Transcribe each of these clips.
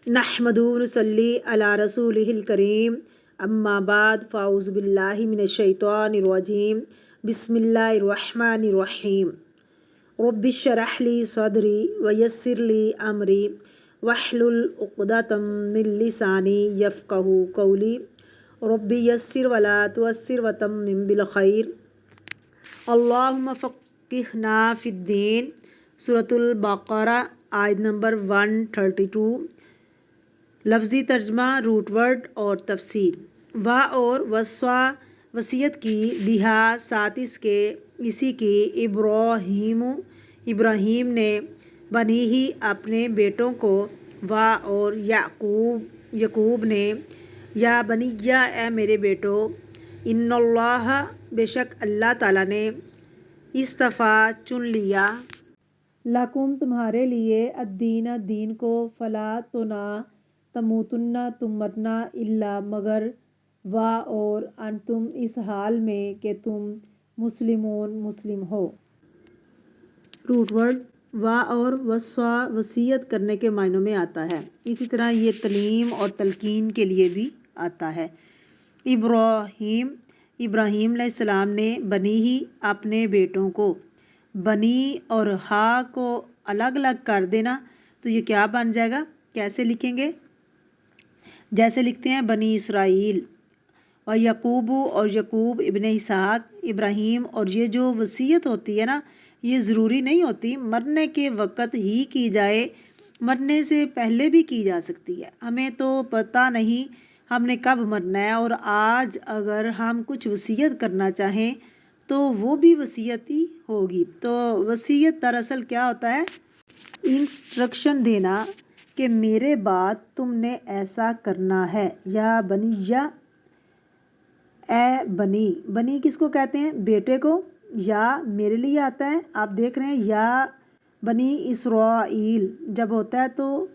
نحمدہ و نصلی علی رسولہ الکریم اما بعد فاعوذ باللہ من الشیطان الرجیم بسم اللہ الرحمن الرحیم رب اشرح لی صدری ویسر لی امری واحلل عقدۃ من لسانی یفقہوا قولی رب یسر ولا تعسر وتمم بالخیر اللہم فقہنا فی الدین۔ سورۃ البقرہ آیت نمبر 132۔ لفظی ترجمہ، روٹ ورڈ اور تفسیر۔ وا اور وصا وصیت کی، بہا ساتھ اس کے، اسی کی، ابراہیم نے، بنی ہی اپنے بیٹوں کو، وا اور یعقوب نے، یا بنیا اے میرے بیٹو، ان اللہ بے شک اللہ تعالیٰ نے، اصطفیٰ چن لیا، لکم تمہارے لیے، الدین دین کو، فلا تو نہ تموتن تم مرنا، الا مگر، وا اور، انتم اس حال میں کہ تم مسلمون مسلم ہو۔ روٹ ورڈ وا اور وصا وصیت کرنے کے معنوں میں آتا ہے، اسی طرح یہ تعلیم اور تلقین کے لیے بھی آتا ہے۔ ابراہیم علیہ السلام نے، بنی ہی اپنے بیٹوں کو، بنی اور ہا کو الگ الگ کر دینا تو یہ کیا بن جائے گا، کیسے لکھیں گے؟ جیسے لکھتے ہیں بنی اسرائیل، اور یعقوب اور یعقوب ابن اسحاق ابراہیم۔ اور یہ جو وصیت ہوتی ہے نا، یہ ضروری نہیں ہوتی مرنے کے وقت ہی کی جائے، مرنے سے پہلے بھی کی جا سکتی ہے۔ ہمیں تو پتہ نہیں ہم نے کب مرنا ہے، اور آج اگر ہم کچھ وصیت کرنا چاہیں تو وہ بھی وصیت ہی ہوگی۔ تو وصیت دراصل کیا ہوتا ہے؟ انسٹرکشن دینا کہ میرے بعد تم نے ایسا کرنا ہے۔ یا بنیا اے بنی، بنی کس کو کہتے ہیں؟ بیٹے کو۔ یا میرے لیے آتا ہے، آپ دیکھ رہے ہیں، یا بنی اسرائیل جب ہوتا ہے تو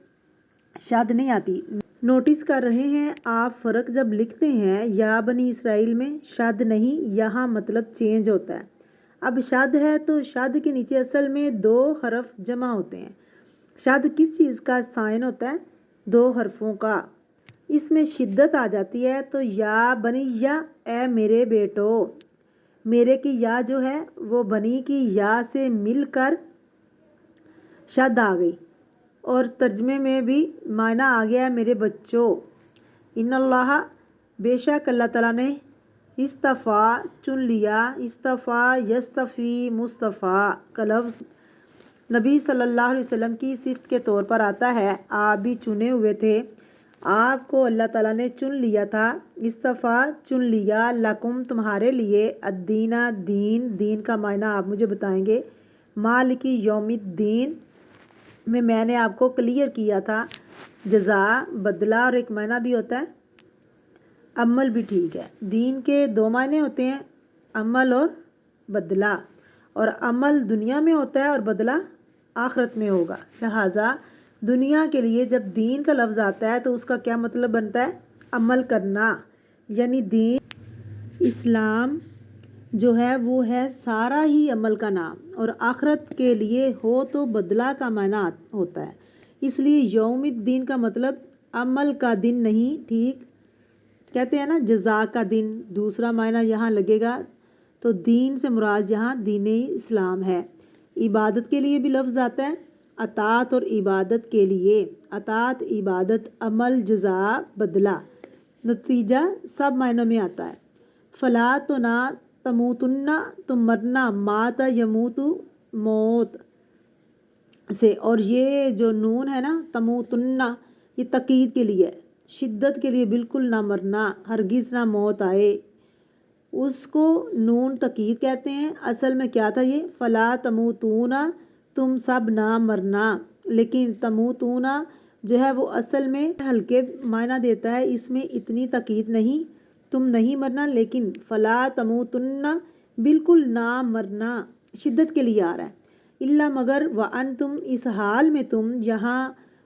شد نہیں آتی۔ نوٹس کر رہے ہیں آپ فرق جب لکھتے ہیں یا بنی اسرائیل میں شد نہیں، یہاں مطلب چینج ہوتا ہے۔ اب شد ہے تو شد کے نیچے اصل میں 2 حرف جمع ہوتے ہیں۔ شد کس چیز کا سائن ہوتا ہے؟ 2 حرفوں کا۔ اس میں شدت آ جاتی ہے تو یا بنیا اے میرے بیٹو، میرے کی یا جو ہے وہ بنی کی یا سے مل کر شد آ گئی، اور ترجمے میں بھی معنی آ گیا ہے میرے بچوں۔ ان اللہ بے شک اللہ تعالیٰ نے، اصطفیٰ چن لیا، اصطفیٰ یصطفی مصطفیٰ کا لفظ نبی صلی اللہ علیہ وسلم کی صفت کے طور پر آتا ہے۔ آپ بھی چنے ہوئے تھے، آپ کو اللہ تعالیٰ نے چن لیا تھا، اصطفیٰ چن لیا، لکم تمہارے لیے، الدین دین، دین کا معنی آپ مجھے بتائیں گے۔ مالک یوم الدین میں نے آپ کو کلیئر کیا تھا، جزا بدلہ، اور ایک معنی بھی ہوتا ہے عمل بھی، ٹھیک ہے۔ دین کے 2 معنی ہوتے ہیں، عمل اور بدلہ، اور عمل دنیا میں ہوتا ہے اور بدلہ آخرت میں ہوگا۔ لہٰذا دنیا کے لیے جب دین کا لفظ آتا ہے تو اس کا کیا مطلب بنتا ہے؟ عمل کرنا، یعنی دین اسلام جو ہے وہ ہے سارا ہی عمل کا نام، اور آخرت کے لیے ہو تو بدلہ کا معنی ہوتا ہے۔ اس لیے یوم الدین کا مطلب عمل کا دن نہیں، ٹھیک کہتے ہیں نا، جزا کا دن دوسرا معنی یہاں لگے گا، تو دین سے مراد یہاں دین اسلام ہے۔ عبادت کے لیے بھی لفظ آتا ہے، اطاعت اور عبادت کے لیے، اطاعت عبادت، عمل جزا بدلہ، نتیجہ سب معنوں میں آتا ہے۔ فلا تو نہ تموتن تم مرنا، مات یموت موت سے، اور یہ جو نون ہے نا تموتن، یہ تاکید کے لیے، شدت کے لیے، بالکل نہ مرنا، ہرگز نہ موت آئے، اس کو نون تاکید کہتے ہیں۔ اصل میں کیا تھا یہ؟ فلا تموتون، تم سب نہ مرنا، لیکن تموتون جو ہے وہ اصل میں ہلکے معنی دیتا ہے، اس میں اتنی تاکید نہیں، تم نہیں مرنا، لیکن فلا تموتن بالکل نہ مرنا شدت کے لیے آ رہا ہے، الا مگر، وانتم اس حال میں تم، یہاں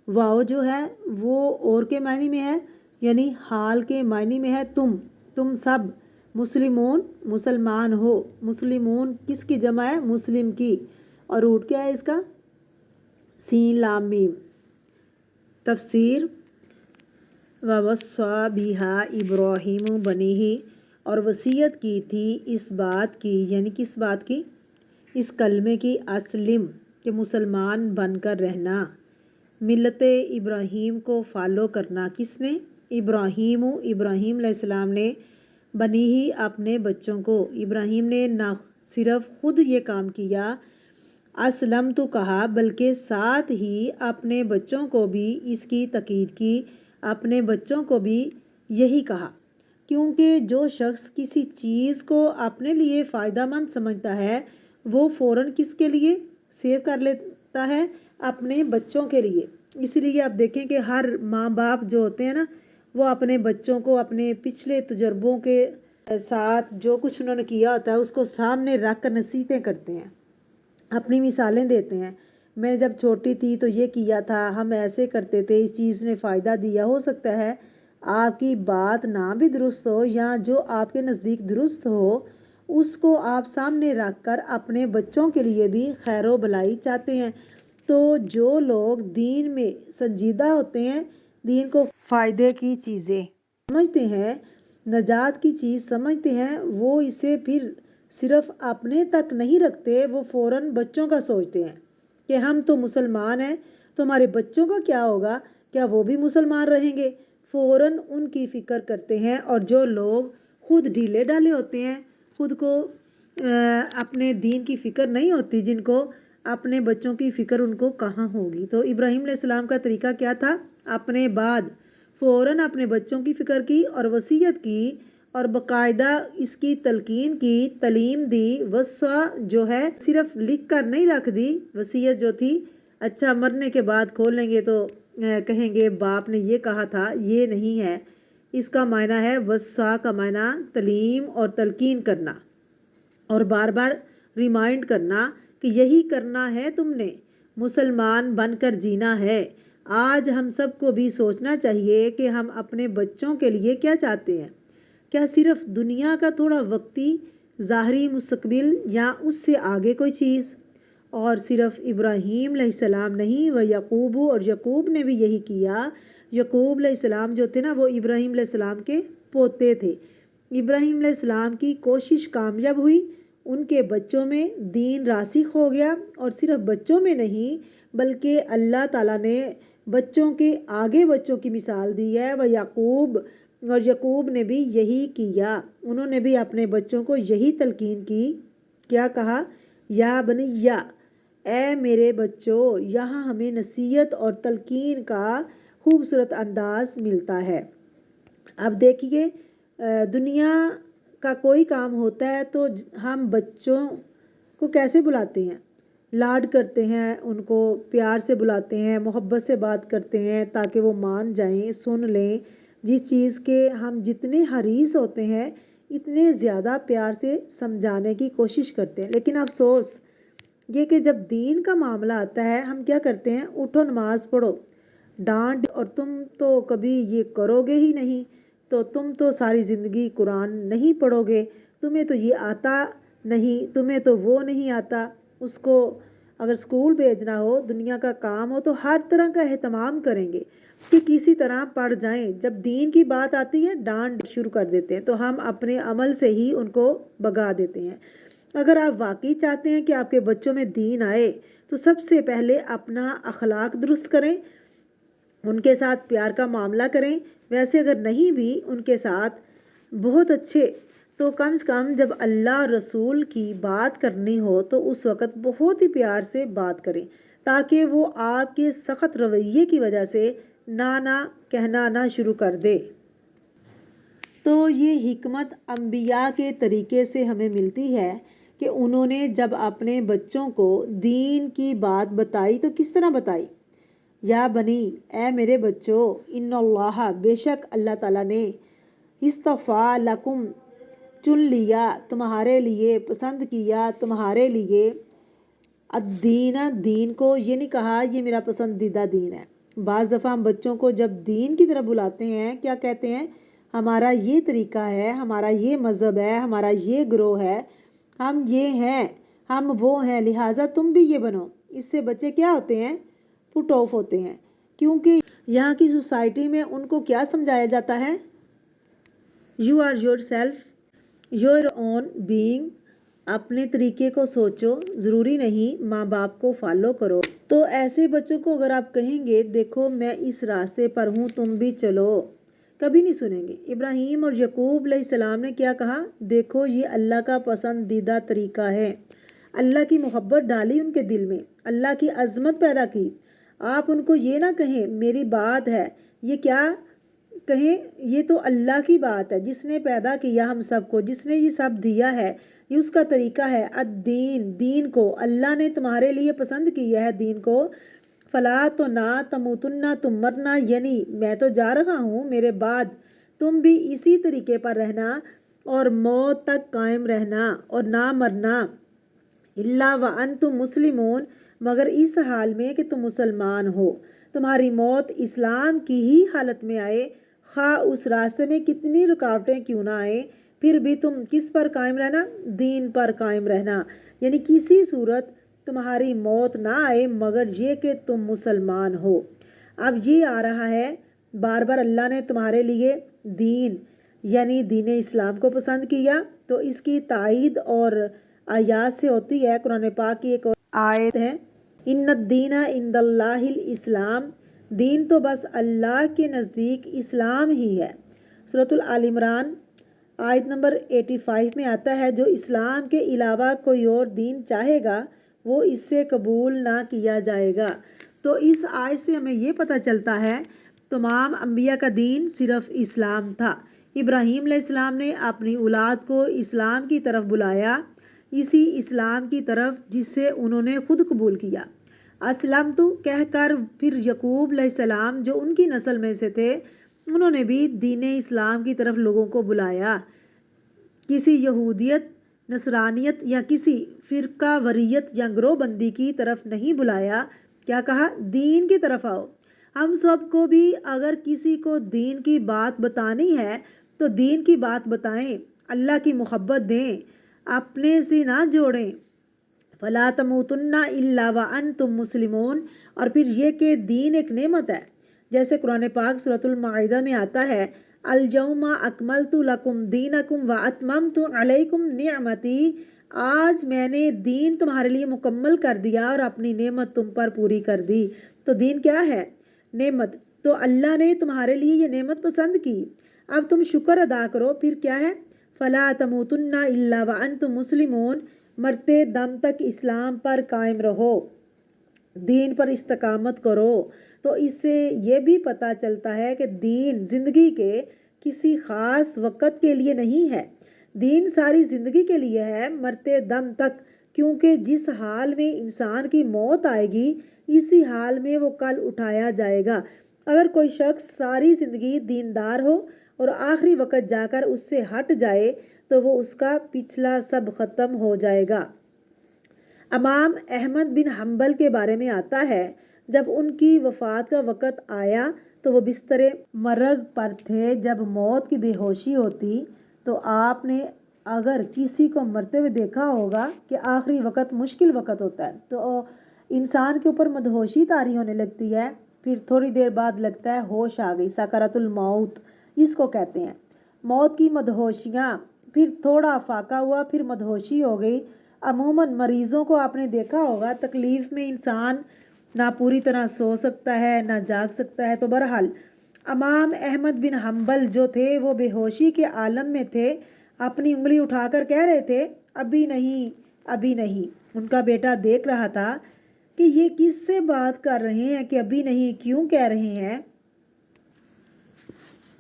واو جو ہے وہ اور کے معنی میں ہے، یعنی حال کے معنی میں ہے، تم سب مسلمون مسلمان ہو۔ مسلمون کس کی جمع ہے؟ مسلم کی، اور روٹ کیا ہے اس کا؟ سین لام میم۔ تفسیر ووصّى بها ابراہیم بنیہ، اور وصیت کی تھی اس بات کی، یعنی کس بات کی؟ اس کلمے کی، اسلم، کہ مسلمان بن کر رہنا، ملت ابراہیم کو فالو کرنا۔ کس نے؟ ابراہیم علیہ السلام نے، بنیہ اپنے بچوں کو۔ ابراہیم نے نہ صرف خود یہ کام کیا، اسلم تو کہا، بلکہ ساتھ ہی اپنے بچوں کو بھی اس کی تاکید کی، اپنے بچوں کو بھی یہی کہا، کیونکہ جو شخص کسی چیز کو اپنے لیے فائدہ مند سمجھتا ہے وہ فوراً کس کے لیے سیو کر لیتا ہے؟ اپنے بچوں کے لیے۔ اسی لیے آپ دیکھیں کہ ہر ماں باپ جو ہوتے ہیں نا، وہ اپنے بچوں کو اپنے پچھلے تجربوں کے ساتھ جو کچھ انہوں نے کیا ہوتا ہے اس کو سامنے رکھ کر نصیحتیں کرتے ہیں، اپنی مثالیں دیتے ہیں۔ میں جب چھوٹی تھی تو یہ کیا تھا، ہم ایسے کرتے تھے، اس چیز نے فائدہ دیا۔ ہو سکتا ہے آپ کی بات نہ بھی درست ہو، یا جو آپ کے نزدیک درست ہو اس کو آپ سامنے رکھ کر اپنے بچوں کے لیے بھی خیر و بھلائی چاہتے ہیں۔ تو جو لوگ دین میں سنجیدہ ہوتے ہیں، دین کو فائدے کی چیزیں سمجھتے ہیں، نجات کی چیز سمجھتے ہیں، وہ اسے پھر صرف اپنے تک نہیں رکھتے، وہ فوراً بچوں کا سوچتے ہیں کہ ہم تو مسلمان ہیں تو ہمارے بچوں کا کیا ہوگا، کیا وہ بھی مسلمان رہیں گے؟ فوراً ان کی فکر کرتے ہیں۔ اور جو لوگ خود ڈھیلے ڈالے ہوتے ہیں، خود کو اپنے دین کی فکر نہیں ہوتی، جن کو اپنے بچوں کی فکر ان کو کہاں ہوگی؟ تو ابراہیم علیہ السلام کا طریقہ کیا تھا؟ اپنے بعد فوراً اپنے بچوں کی فکر کی اور وصیت کی اور باقاعدہ اس کی تلقین کی، تعلیم دی۔ وصّا جو ہے صرف لکھ کر نہیں رکھ دی، وصیت جو تھی اچھا مرنے کے بعد کھولیں گے تو کہیں گے باپ نے یہ کہا تھا، یہ نہیں ہے۔ اس کا معنی ہے، وصّا کا معنی تعلیم اور تلقین کرنا، اور بار بار ریمائنڈ کرنا کہ یہی کرنا ہے، تم نے مسلمان بن کر جینا ہے۔ آج ہم سب کو بھی سوچنا چاہیے کہ ہم اپنے بچوں کے لیے کیا چاہتے ہیں۔ کیا صرف دنیا کا تھوڑا وقتی ظاہری مستقبل، یا اس سے آگے کوئی چیز؟ اور صرف ابراہیم علیہ السلام نہیں، وہ یعقوب، اور یعقوب نے بھی یہی کیا۔ یعقوب علیہ السلام جو تھے نا، وہ ابراہیم علیہ السلام کے پوتے تھے۔ ابراہیم علیہ السلام کی کوشش کامیاب ہوئی، ان کے بچوں میں دین راسخ ہو گیا، اور صرف بچوں میں نہیں بلکہ اللہ تعالیٰ نے بچوں کے آگے بچوں کی مثال دی ہے۔ وہ یعقوب، اور یعقوب نے بھی یہی کیا، انہوں نے بھی اپنے بچوں کو یہی تلقین کی۔ کیا کہا؟ یا بنیہ، اے میرے بچوں۔ یہاں ہمیں نصیحت اور تلقین کا خوبصورت انداز ملتا ہے۔ اب دیکھیے، دنیا کا کوئی کام ہوتا ہے تو ہم بچوں کو کیسے بلاتے ہیں؟ لاڈ کرتے ہیں، ان کو پیار سے بلاتے ہیں، محبت سے بات کرتے ہیں تاکہ وہ مان جائیں، سن لیں۔ جس چیز کے ہم جتنے حریص ہوتے ہیں اتنے زیادہ پیار سے سمجھانے کی کوشش کرتے ہیں، لیکن افسوس یہ کہ جب دین کا معاملہ آتا ہے ہم کیا کرتے ہیں؟ اٹھو نماز پڑھو، ڈانٹ، اور تم تو کبھی یہ کرو گے ہی نہیں، تو تم تو ساری زندگی قرآن نہیں پڑھو گے، تمہیں تو یہ آتا نہیں، تمہیں تو وہ نہیں آتا۔ اس کو اگر اسکول بھیجنا ہو، دنیا کا کام ہو، تو ہر طرح کا اہتمام کریں گے کہ کسی طرح پڑھ جائیں۔ جب دین کی بات آتی ہے ڈانٹ شروع کر دیتے ہیں، تو ہم اپنے عمل سے ہی ان کو بھگا دیتے ہیں۔ اگر آپ واقعی چاہتے ہیں کہ آپ کے بچوں میں دین آئے تو سب سے پہلے اپنا اخلاق درست کریں، ان کے ساتھ پیار کا معاملہ کریں۔ ویسے اگر نہیں بھی ان کے ساتھ بہت اچھے، تو کم سے کم جب اللہ رسول کی بات کرنی ہو تو اس وقت بہت ہی پیار سے بات کریں، تاکہ وہ آپ کے سخت رویے کی وجہ سے نہ کہنا نہ شروع کر دے۔ تو یہ حکمت انبیاء کے طریقے سے ہمیں ملتی ہے کہ انہوں نے جب اپنے بچوں کو دین کی بات بتائی تو کس طرح بتائی؟ یا بنی، اے میرے بچوں، ان اللہ، بے شک اللہ تعالیٰ نے، اصطفیٰ لکم، چن لیا تمہارے لیے، پسند کیا تمہارے لیے، الدین، دین کو۔ یہ نہیں کہا یہ میرا پسندیدہ دین ہے۔ بعض دفعہ ہم بچوں کو جب دین کی طرف بلاتے ہیں کیا کہتے ہیں؟ ہمارا یہ طریقہ ہے، ہمارا یہ مذہب ہے، ہمارا یہ گروہ ہے، ہم یہ ہیں، ہم وہ ہیں، لہٰذا تم بھی یہ بنو۔ اس سے بچے کیا ہوتے ہیں؟ پٹ آف ہوتے ہیں، کیونکہ یہاں کی سوسائٹی میں ان کو کیا سمجھایا جاتا ہے؟ You are yourself your own being, اپنے طریقے کو سوچو، ضروری نہیں ماں باپ کو فالو کرو۔ تو ایسے بچوں کو اگر آپ کہیں گے دیکھو میں اس راستے پر ہوں تم بھی چلو، کبھی نہیں سنیں گے۔ ابراہیم اور یعقوب علیہ السلام نے کیا کہا؟ دیکھو یہ اللہ کا پسندیدہ طریقہ ہے۔ اللہ کی محبت ڈالی ان کے دل میں، اللہ کی عظمت پیدا کی۔ آپ ان کو یہ نہ کہیں میری بات ہے، یہ کیا کہیں، یہ تو اللہ کی بات ہے جس نے پیدا کیا ہم سب کو، جس نے یہ سب دیا ہے، یہ اس کا طریقہ ہے۔ الدین، دین کو اللہ نے تمہارے لیے پسند کیا ہے، دین کو۔ فلا تو نہ تموتن، تم مرنا، یعنی میں تو جا رہا ہوں، میرے بعد تم بھی اسی طریقے پر رہنا اور موت تک قائم رہنا اور نہ مرنا۔ الا وانتم مسلمون، مگر اس حال میں کہ تم مسلمان ہو۔ تمہاری موت اسلام کی ہی حالت میں آئے، خواہ اس راستے میں کتنی رکاوٹیں کیوں نہ آئیں، پھر بھی تم کس پر قائم رہنا؟ دین پر قائم رہنا، یعنی کسی صورت تمہاری موت نہ آئے مگر یہ کہ تم مسلمان ہو۔ اب یہ آ رہا ہے بار بار اللہ نے تمہارے لیے دین یعنی دین اسلام کو پسند کیا، تو اس کی تائید اور آیات سے ہوتی ہے۔ قرآن پاک کی ایک اور آیت ہے، ان الدین عند اللہ الاسلام، دین تو بس اللہ کے نزدیک اسلام ہی ہے۔ سورۃ آل عمران آیت نمبر 85 میں آتا ہے، جو اسلام کے علاوہ کوئی اور دین چاہے گا وہ اس سے قبول نہ کیا جائے گا۔ تو اس آیت سے ہمیں یہ پتہ چلتا ہے تمام انبیاء کا دین صرف اسلام تھا۔ ابراہیم علیہ السلام نے اپنی اولاد کو اسلام کی طرف بلایا، اسی اسلام کی طرف جس سے انہوں نے خود قبول کیا۔ اسلمت کہہ کر پھر یعقوب علیہ السلام جو ان کی نسل میں سے تھے، انہوں نے بھی دین اسلام کی طرف لوگوں کو بلایا، کسی یہودیت، نصرانیت یا کسی فرقہ وریت یا گروہ بندی کی طرف نہیں بلایا۔ کیا کہا؟ دین کی طرف آؤ۔ ہم سب کو بھی اگر کسی کو دین کی بات بتانی ہے تو دین کی بات بتائیں، اللہ کی محبت دیں، اپنے سے نہ جوڑیں۔ فلا تموتن الا وانتم مسلمون، اور پھر یہ کہ دین ایک نعمت ہے، جیسے قرآن پاک سورۃ المائدہ میں آتا ہے، اليوم اکملت لکم دینکم واتممت علیکم نعمتی، آج میں نے دین تمہارے لیے مکمل کر دیا اور اپنی نعمت تم پر پوری کر دی۔ تو دین کیا ہے؟ نعمت۔ تو اللہ نے تمہارے لیے یہ نعمت پسند کی، اب تم شکر ادا کرو۔ پھر کیا ہے؟ فلا تموتن الا وانتم مسلمون، مرتے دم تک اسلام پر قائم رہو، دین پر استقامت کرو۔ تو اس سے یہ بھی پتہ چلتا ہے کہ دین زندگی کے کسی خاص وقت کے لیے نہیں ہے، دین ساری زندگی کے لیے ہے، مرتے دم تک، کیونکہ جس حال میں انسان کی موت آئے گی اسی حال میں وہ کل اٹھایا جائے گا۔ اگر کوئی شخص ساری زندگی دیندار ہو اور آخری وقت جا کر اس سے ہٹ جائے تو وہ اس کا پچھلا سب ختم ہو جائے گا۔ امام احمد بن حنبل کے بارے میں آتا ہے، جب ان کی وفات کا وقت آیا تو وہ بستر مرگ پر تھے۔ جب موت کی بے ہوشی ہوتی تو آپ نے اگر کسی کو مرتے ہوئے دیکھا ہوگا کہ آخری وقت مشکل وقت ہوتا ہے تو انسان کے اوپر مدہوشی طاری ہونے لگتی ہے، پھر تھوڑی دیر بعد لگتا ہے ہوش آ گئی، سکرات الموت اس کو کہتے ہیں، موت کی مدہوشیاں، پھر تھوڑا فاقہ ہوا پھر مدہوشی ہو گئی۔ عموماً مریضوں کو آپ نے دیکھا ہوگا، تکلیف میں انسان نہ پوری طرح سو سکتا ہے نہ جاگ سکتا ہے۔ تو بہرحال امام احمد بن حنبل جو تھے وہ بے ہوشی کے عالم میں تھے، اپنی انگلی اٹھا کر کہہ رہے تھے ابھی نہیں ابھی نہیں۔ ان کا بیٹا دیکھ رہا تھا کہ یہ کس سے بات کر رہے ہیں کہ ابھی نہیں کیوں کہہ رہے ہیں۔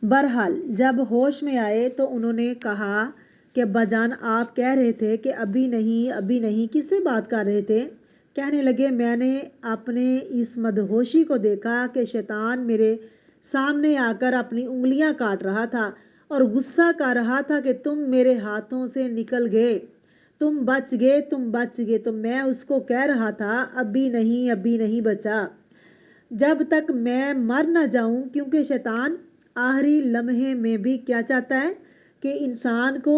بہرحال جب ہوش میں آئے تو انہوں نے کہا کہ ابا جان آپ کہہ رہے تھے کہ ابھی نہیں کس سے بات کر رہے تھے؟ کہنے لگے میں نے اپنے اس مدہوشی کو دیکھا کہ شیطان میرے سامنے آ کر اپنی انگلیاں کاٹ رہا تھا اور غصہ کر رہا تھا کہ تم میرے ہاتھوں سے نکل گئے، تم بچ گئے، تو میں اس کو کہہ رہا تھا ابھی نہیں بچا، جب تک میں مر نہ جاؤں، کیونکہ شیطان آخری لمحے میں بھی کیا چاہتا ہے کہ انسان کو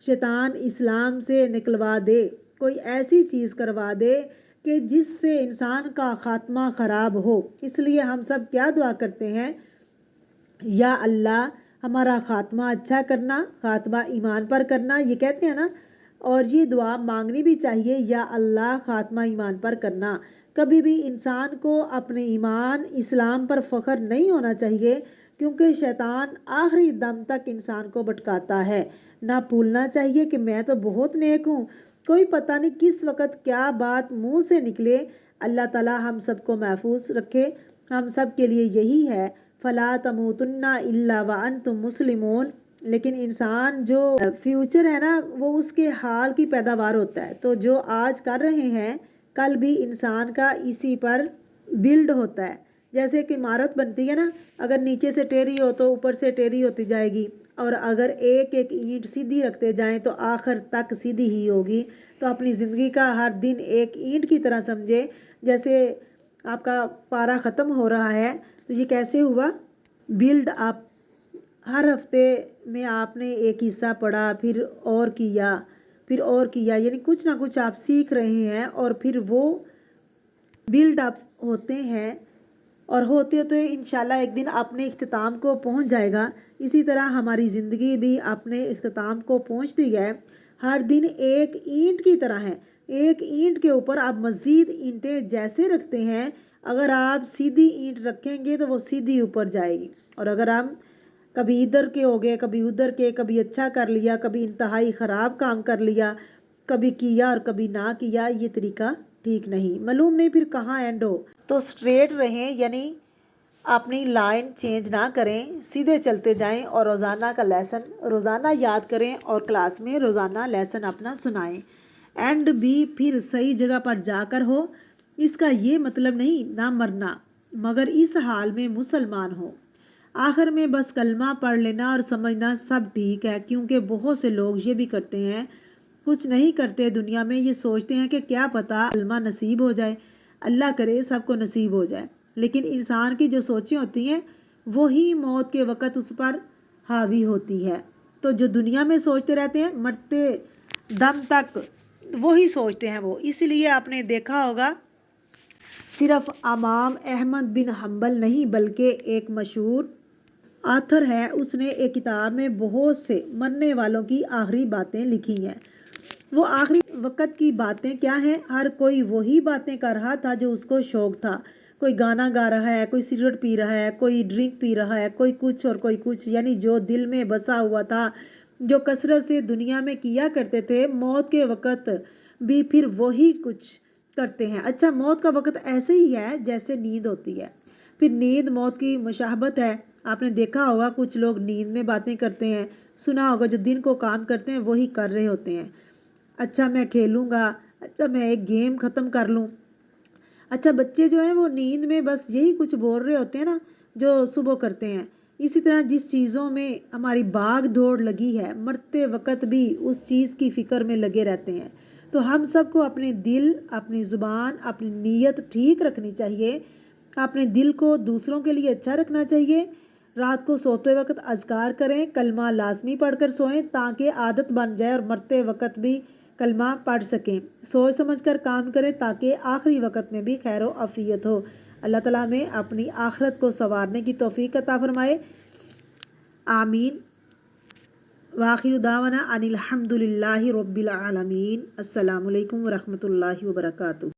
شیطان اسلام سے نکلوا دے، کوئی ایسی چیز کروا دے کہ جس سے انسان کا خاتمہ خراب ہو۔ اس لیے ہم سب کیا دعا کرتے ہیں؟ یا اللہ ہمارا خاتمہ اچھا کرنا، خاتمہ ایمان پر کرنا، یہ کہتے ہیں نا، اور یہ دعا مانگنی بھی چاہیے، یا اللہ خاتمہ ایمان پر کرنا۔ کبھی بھی انسان کو اپنے ایمان اسلام پر فخر نہیں ہونا چاہیے، کیونکہ شیطان آخری دم تک انسان کو بھٹکاتا ہے۔ نہ بھولنا چاہیے کہ میں تو بہت نیک ہوں، کوئی پتہ نہیں کس وقت کیا بات منہ سے نکلے۔ اللہ تعالی ہم سب کو محفوظ رکھے۔ ہم سب کے لیے یہی ہے، فلا تموتن الا وانتم مسلمون۔ لیکن انسان جو فیوچر ہے نا، وہ اس کے حال کی پیداوار ہوتا ہے، تو جو آج کر رہے ہیں کل بھی انسان کا اسی پر بلڈ ہوتا ہے۔ جیسے کہ عمارت بنتی ہے نا، اگر نیچے سے ٹیڑھی ہو تو اوپر سے ٹیڑھی ہوتی جائے گی، اور اگر ایک ایک اینٹ سیدھی رکھتے جائیں تو آخر تک سیدھی ہی ہوگی۔ تو اپنی زندگی کا ہر دن ایک اینٹ کی طرح سمجھے۔ جیسے آپ کا پارا ختم ہو رہا ہے تو یہ کیسے ہوا؟ Build up. ہر ہفتے میں آپ نے ایک حصہ پڑھا، پھر اور کیا، پھر اور کیا، یعنی کچھ نہ کچھ آپ سیکھ رہے ہیں، اور پھر وہ بلڈ اپ ہوتے ہیں، اور ہوتے ہوتے انشاءاللہ ایک دن اپنے اختتام کو پہنچ جائے گا۔ اسی طرح ہماری زندگی بھی اپنے اختتام کو پہنچتی ہے، ہر دن ایک اینٹ کی طرح ہے۔ ایک اینٹ کے اوپر آپ مزید اینٹیں جیسے رکھتے ہیں، اگر آپ سیدھی اینٹ رکھیں گے تو وہ سیدھی اوپر جائے گی، اور اگر ہم کبھی ادھر کے ہو گئے، کبھی ادھر کے، کبھی اچھا کر لیا، کبھی انتہائی خراب کام کر لیا، کبھی کیا اور کبھی نہ کیا، یہ طریقہ ٹھیک نہیں، معلوم نہیں پھر کہاں اینڈ ہو۔ تو سٹریٹ رہیں، یعنی اپنی لائن چینج نہ کریں، سیدھے چلتے جائیں، اور روزانہ کا لیسن روزانہ یاد کریں، اور کلاس میں روزانہ لیسن اپنا سنائیں۔ اینڈ بھی پھر صحیح جگہ پر جا کر ہو، اس کا یہ مطلب نہیں نہ مرنا، مگر اس حال میں مسلمان ہو۔ آخر میں بس کلمہ پڑھ لینا اور سمجھنا سب ٹھیک ہے، کیونکہ بہت سے لوگ یہ بھی کرتے ہیں، کچھ نہیں کرتے دنیا میں، یہ سوچتے ہیں کہ کیا پتہ کلمہ نصیب ہو جائے، اللہ کرے سب کو نصیب ہو جائے، لیکن انسان کی جو سوچیں ہوتی ہیں وہی موت کے وقت اس پر حاوی ہوتی ہے۔ تو جو دنیا میں سوچتے رہتے ہیں مرتے دم تک وہی سوچتے ہیں وہ، اس لیے آپ نے دیکھا ہوگا صرف امام احمد بن حنبل نہیں بلکہ ایک مشہور آتھر ہے، اس نے ایک کتاب میں بہت سے مرنے والوں کی آخری باتیں لکھی ہیں۔ وہ آخری وقت کی باتیں کیا ہیں؟ ہر کوئی وہی باتیں کر رہا تھا جو اس کو شوق تھا، کوئی گانا گا رہا ہے، کوئی سگریٹ پی رہا ہے، کوئی ڈرنک پی رہا ہے، کوئی کچھ اور کوئی کچھ، یعنی جو دل میں بسا ہوا تھا، جو کثرت سے دنیا میں کیا کرتے تھے، موت کے وقت بھی پھر وہی کچھ کرتے ہیں۔ اچھا، موت کا وقت ایسے ہی ہے جیسے نیند ہوتی ہے، پھر نیند موت کی مشابہت ہے۔ آپ نے دیکھا ہوگا کچھ لوگ نیند میں باتیں کرتے ہیں، سنا ہوگا جو دن کو کام کرتے ہیں وہی کر رہے ہوتے ہیں۔ اچھا میں کھیلوں گا، اچھا میں ایک گیم ختم کر لوں۔ اچھا بچے جو ہیں وہ نیند میں بس یہی کچھ بول رہے ہوتے ہیں نا جو صبح کرتے ہیں۔ اسی طرح جس چیزوں میں ہماری بھاگ دوڑ لگی ہے، مرتے وقت بھی اس چیز کی فکر میں لگے رہتے ہیں۔ تو ہم سب کو اپنے دل، اپنی زبان، اپنی نیت ٹھیک رکھنی چاہیے، اپنے دل کو دوسروں کے لیے اچھا رکھنا چاہیے۔ رات کو سوتے وقت اذکار کریں، کلمہ لازمی پڑھ کر سوئیں تاکہ عادت بن جائے اور مرتے وقت بھی کلمہ پڑھ سکیں۔ سوچ سمجھ کر کام کریں تاکہ آخری وقت میں بھی خیر و عافیت ہو۔ اللہ تعالیٰ ہمیں اپنی آخرت کو سنوارنے کی توفیق عطا فرمائے، آمین۔ وآخر دعوانا ان الحمد للہ رب العالمین۔ السلام علیکم ورحمۃ اللہ وبرکاتہ۔